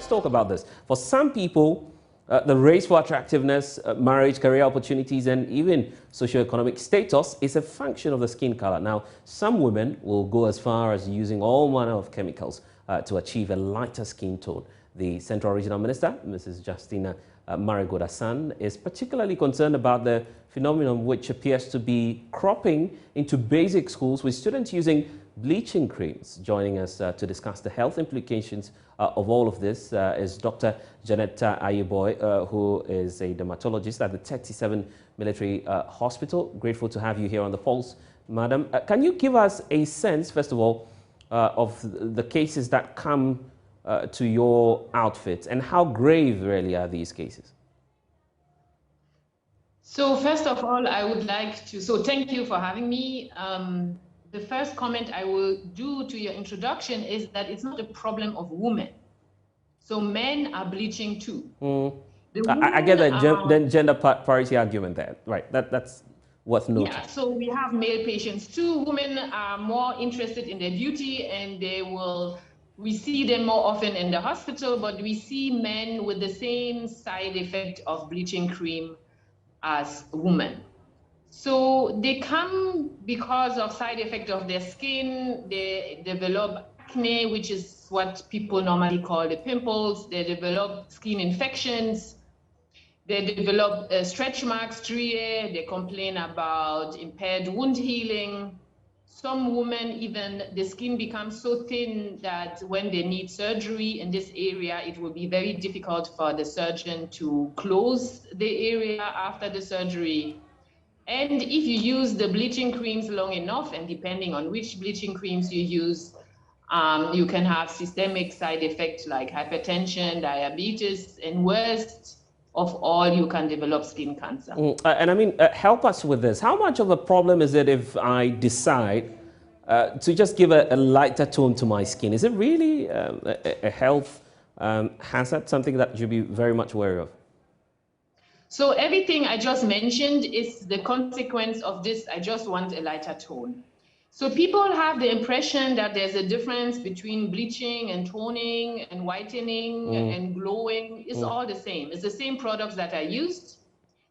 let's talk about this. For some people, the race for attractiveness, marriage, career opportunities, and even socioeconomic status is a function of the skin color. Now, some women will go as far as using all manner of chemicals to achieve a lighter skin tone. The Central Regional Minister, Mrs. Justina Marigoda-San, is particularly concerned about the phenomenon which appears to be cropping into basic schools with students using bleaching creams. Joining us to discuss the health implications of all of this is Dr. Janetta Ayeboy, who is a dermatologist at the 37 Military Hospital. Grateful to have you here on The Pulse, Madam. Can you give us a sense, first of all, of the cases that come to your outfit, and how grave really are these cases? So first of all, I would like to, thank you for having me. The first comment I will do to your introduction is that it's not a problem of women. So men are bleaching too. I get that gender parity argument there, right? That's what's noted. Yeah, so we have male patients too. Women are more interested in their beauty and we see them more often in the hospital, but we see men with the same side effect of bleaching cream as women. So they come because of side effect of their skin. They develop acne, which is what people normally call the pimples. They develop skin infections. They develop stretch marks, striae. They complain about impaired wound healing. Some women, even the skin becomes so thin that when they need surgery in this area, it will be very difficult for the surgeon to close the area after the surgery. And if you use the bleaching creams long enough, and depending on which bleaching creams you use, you can have systemic side effects like hypertension, diabetes, and worst of all, you can develop skin cancer. And I mean, help us with this. How much of a problem is it if I decide to just give a lighter tone to my skin? Is it really a health hazard, something that you should be very much wary of? So everything I just mentioned is the consequence of this. I just want a lighter tone. So people have the impression that there's a difference between bleaching and toning and whitening and glowing. It's all the same. It's the same products that are used.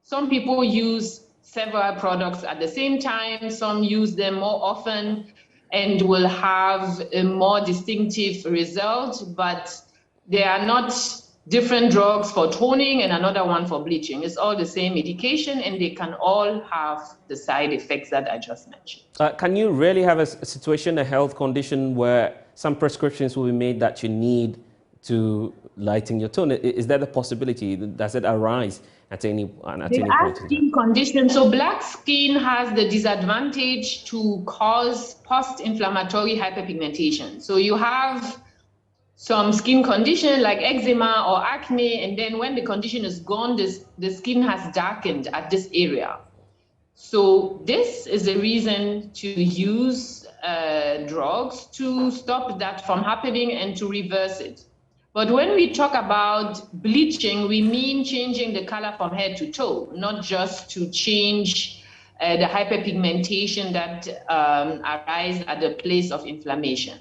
Some people use several products at the same time. Some use them more often and will have a more distinctive result, but they are not different drugs for toning and another one for bleaching. It's all the same medication, and they can all have the side effects that I just mentioned. Can you really have a situation, a health condition, where some prescriptions will be made that you need to lighten your tone? Is that a possibility? Does it arise at any point? There are skin conditions. So black skin has the disadvantage to cause post-inflammatory hyperpigmentation. So you have some skin condition like eczema or acne, and then when the condition is gone, the skin has darkened at this area. So this is the reason to use drugs to stop that from happening and to reverse it. But when we talk about bleaching, we mean changing the color from head to toe, not just to change the hyperpigmentation that arises at the place of inflammation.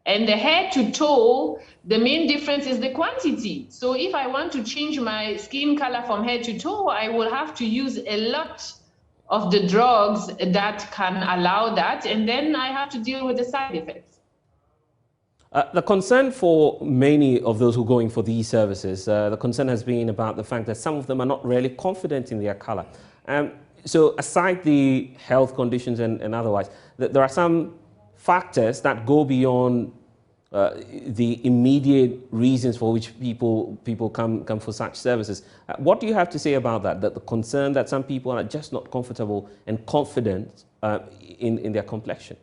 And the head to toe, the main difference is the quantity. So if I want to change my skin color from head to toe, I will have to use a lot of the drugs that can allow that, and then I have to deal with the side effects. The concern for many of those who are going for these services, the concern has been about the fact that some of them are not really confident in their color. So aside the health conditions and otherwise, there are some factors that go beyond the immediate reasons for which people come for such services. What do you have to say about that? That the concern that some people are just not comfortable and confident in their complexion?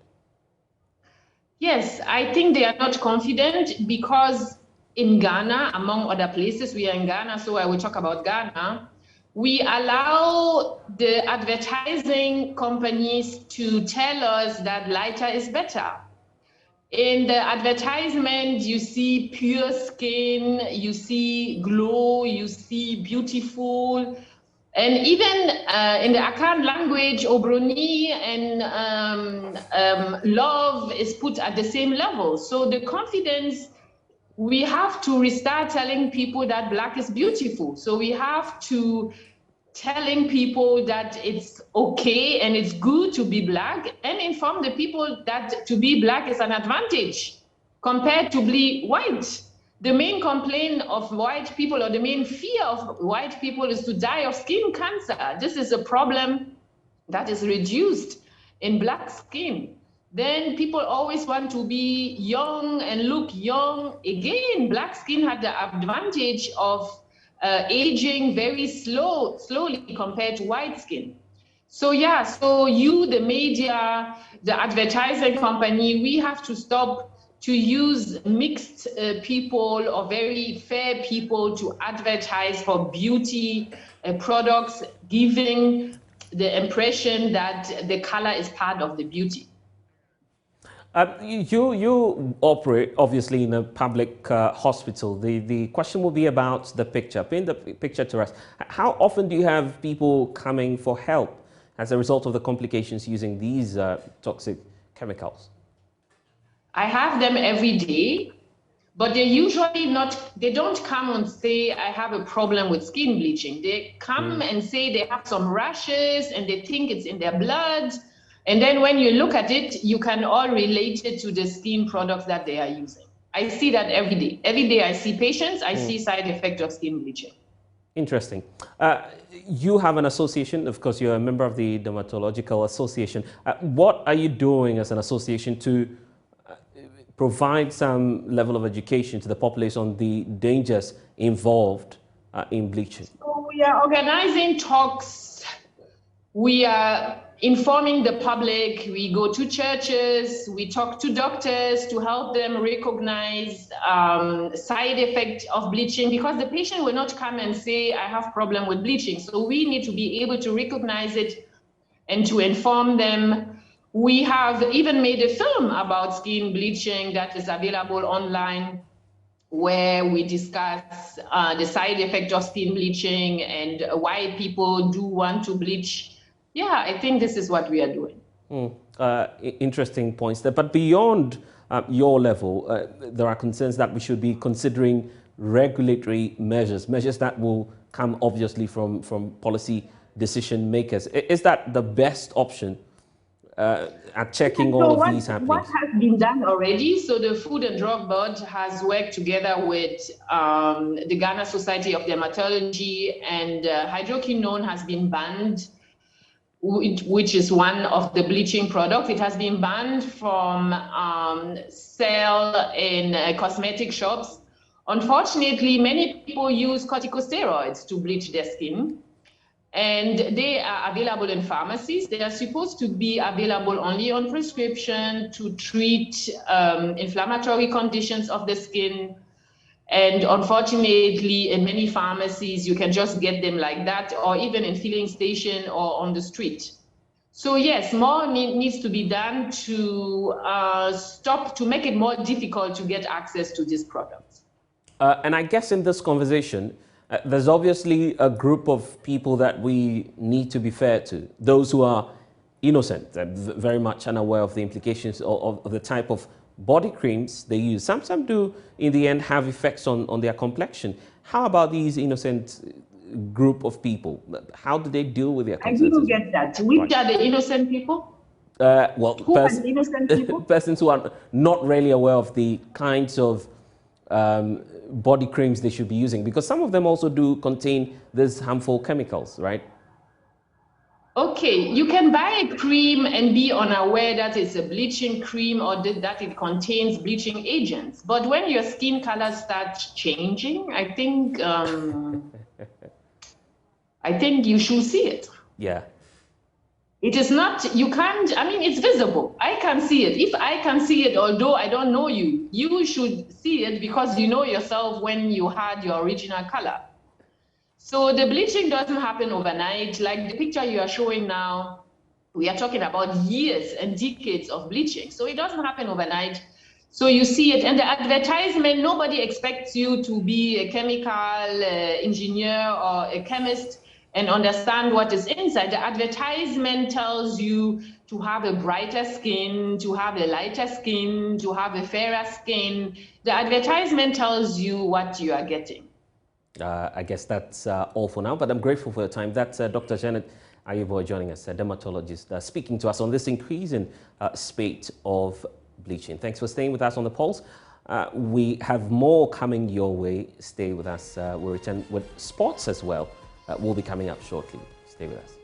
Yes, I think they are not confident because in Ghana, among other places, we are in Ghana, so I will talk about Ghana. We allow the advertising companies to tell us that lighter is better. In the advertisement, you see pure skin, you see glow, you see beautiful. And even in the Akan language, Obroni and love is put at the same level. So the confidence we have to restart telling people that black is beautiful. So we have to telling people that it's okay and it's good to be black, and inform the people that to be black is an advantage compared to be white. The main complaint of white people, or the main fear of white people, is to die of skin cancer. This is a problem that is reduced in black skin. Then people always want to be young and look young. Again, black skin had the advantage of aging very slowly compared to white skin. So yeah, so you, the media, the advertising company, we have to stop to use mixed people or very fair people to advertise for beauty products, giving the impression that the color is part of the beauty. You operate obviously in a public hospital. The question will be about the picture. Paint the picture to us. How often do you have people coming for help as a result of the complications using these toxic chemicals? I have them every day, but they're usually not, they don't come and say, I have a problem with skin bleaching. They come and say they have some rashes and they think it's in their blood. And then when you look at it, you can all relate it to the skin products that they are using. I see that every day. Every day I see patients, I see side effect of skin bleaching. Interesting. You have an association, of course, you're a member of the Dermatological Association. What are you doing as an association to provide some level of education to the population on the dangers involved in bleaching? So we are organizing talks. We are informing the public. We go to churches. We talk to doctors to help them recognize side effects of bleaching, because the patient will not come and say, I have problem with bleaching. So we need to be able to recognize it and to inform them. We have even made a film about skin bleaching that is available online, where we discuss the side effect of skin bleaching and why people do want to bleach. Yeah, I think this is what we are doing. Interesting points there. But beyond your level, there are concerns that we should be considering regulatory measures, measures that will come obviously from policy decision makers. Is that the best option at checking all of these happenings? What has been done already? So the Food and Drug Board has worked together with the Ghana Society of Dermatology, and hydroquinone has been banned, which is one of the bleaching products. It has been banned from sale in cosmetic shops. Unfortunately, many people use corticosteroids to bleach their skin, and they are available in pharmacies. They are supposed to be available only on prescription to treat inflammatory conditions of the skin. And unfortunately, in many pharmacies, you can just get them like that, or even in filling station or on the street. So yes, more needs to be done to to make it more difficult to get access to these products. And I guess in this conversation, there's obviously a group of people that we need to be fair to, those who are innocent, very much unaware of the implications of the type of body creams they use. Some do, in the end, have effects on their complexion. How about these innocent group of people? How do they deal with their concerns? I didn't get that. Which are the innocent people? Well, who are the innocent people? Persons who are not really aware of the kinds of body creams they should be using, because some of them also do contain these harmful chemicals, right? Okay, you can buy a cream and be unaware that it's a bleaching cream or that it contains bleaching agents. But when your skin color starts changing, I think you should see it. Yeah. It is not, you can't, I mean, it's visible. I can see it. If I can see it, although I don't know you, you should see it because you know yourself when you had your original color. So the bleaching doesn't happen overnight. Like the picture you are showing now, we are talking about years and decades of bleaching. So it doesn't happen overnight. So you see it. And the advertisement, nobody expects you to be a chemical engineer or a chemist. and understand what is inside. The advertisement tells you to have a brighter skin, to have a lighter skin, to have a fairer skin. The advertisement tells you what you are getting. I guess that's all for now, but I'm grateful for your time. That's Dr. Janet Ayubo joining us, a dermatologist, speaking to us on this increasing spate of bleaching. Thanks for staying with us on the Pulse. We have more coming your way. Stay with us. We'll return with sports as well. Will be coming up shortly. Stay with us.